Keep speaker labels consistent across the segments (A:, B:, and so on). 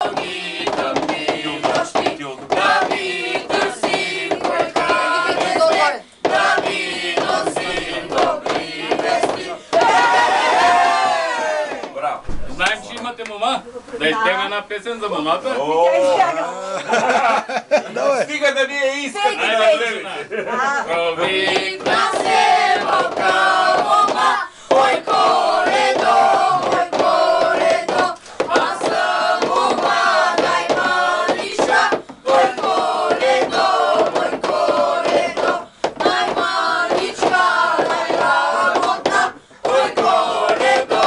A: Знаем, че имате мома. Да изпеем една песен за момата.
B: Стига да ви я искате.
C: Викна се малка мома, ой Коледо, аз съм мома най-малиша, ой Коледо, най-маличка, най-работна, ой Коледо,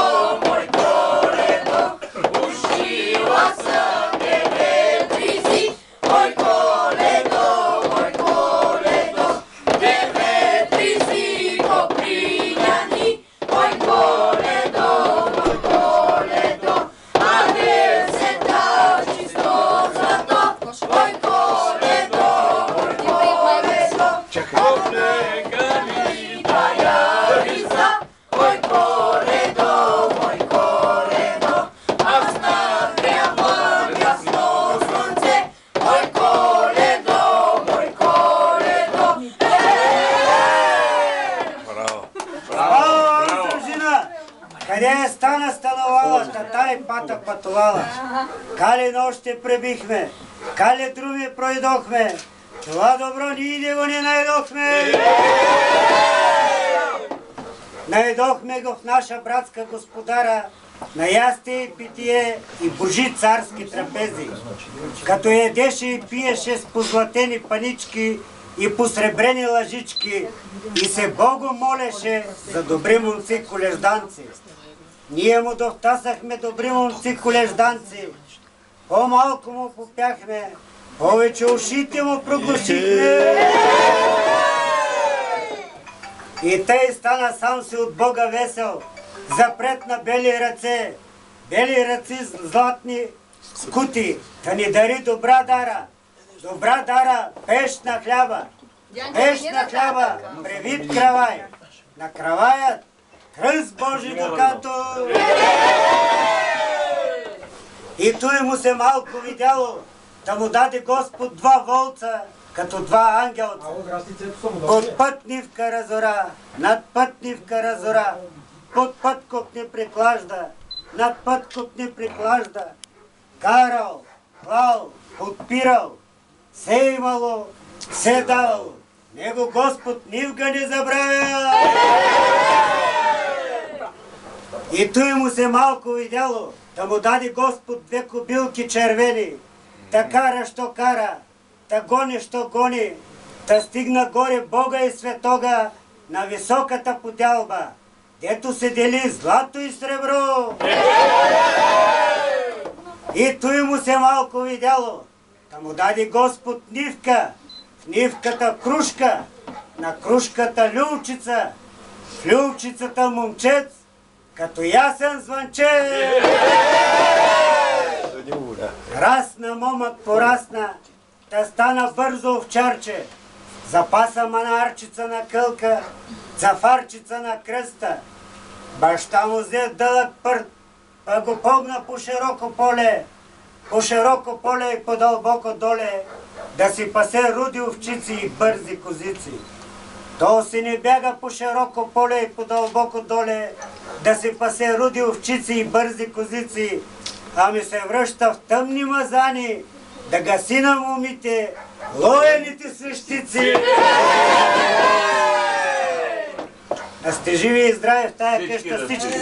C: ушила съм девет ризи, ой Коледо, девет ризи поприняни, ой Коледо, а десета чисто злато, ой Коледо, облегали тая риза, ой Коледо, аз нагрявам ясно слънце, ой Коледо,
D: Браво, дружина! Къде стана становала, тата и пата пътувала? Кали нощи пребихме, кали други пройдохме, това добро ние го не найдохме. Найдохме го в наша братска господара, на ястие и питие и божи царски трапези. Като едеше и пиеше с позлатени панички и посребрени лъжички и се Богу молеше за добри момци колежданци. Ние му довтасахме добри момци колежданци, по-малко му попяхме, повече ушите му проглушихме. И тъй стана сам си от Бога весел, запред на бели ръце златни скути, да ни дари добра дара, пеш на хляба, превит кравай, на краваят кръст Божи докато. И той му се малко видяло, да му даде Господ два волца, като два ангелца. Под пътнивка разора, над пътнивка разора, под пъткоп не приклажда, над пъткоп не приклажда. Карал, клал, подпирал, се имало, се давало. Него Господ нивга не забравя. И той му се малко видяло, да му даде Господ две кобилки червени, да кара, що кара, да гони, що гони, да стигна горе Бога и светога на високата подялба, дето се дели злато и сребро. И той му се малко видяло, да му даде Господ нивка, в нивката крушка, на крушката люлчица, в люлчицата момчец, като ясен звънче. Расна момък порасна, да стана бързо овчарче, запаса манарчица на кълка, зафарчица на кръста. Баща му взе дълъг пърт, па го погна по широко поле и по-дълбоко доле, да си пасе руди овчици и бързи козици. То си не бяга по широко поле и по-дълбоко доле, да си пасе руди овчици и бързи козици, ами се връща в тъмни мазани, да гаси на момите лоените свещици. Да сте живи и здрави в тая къща всички.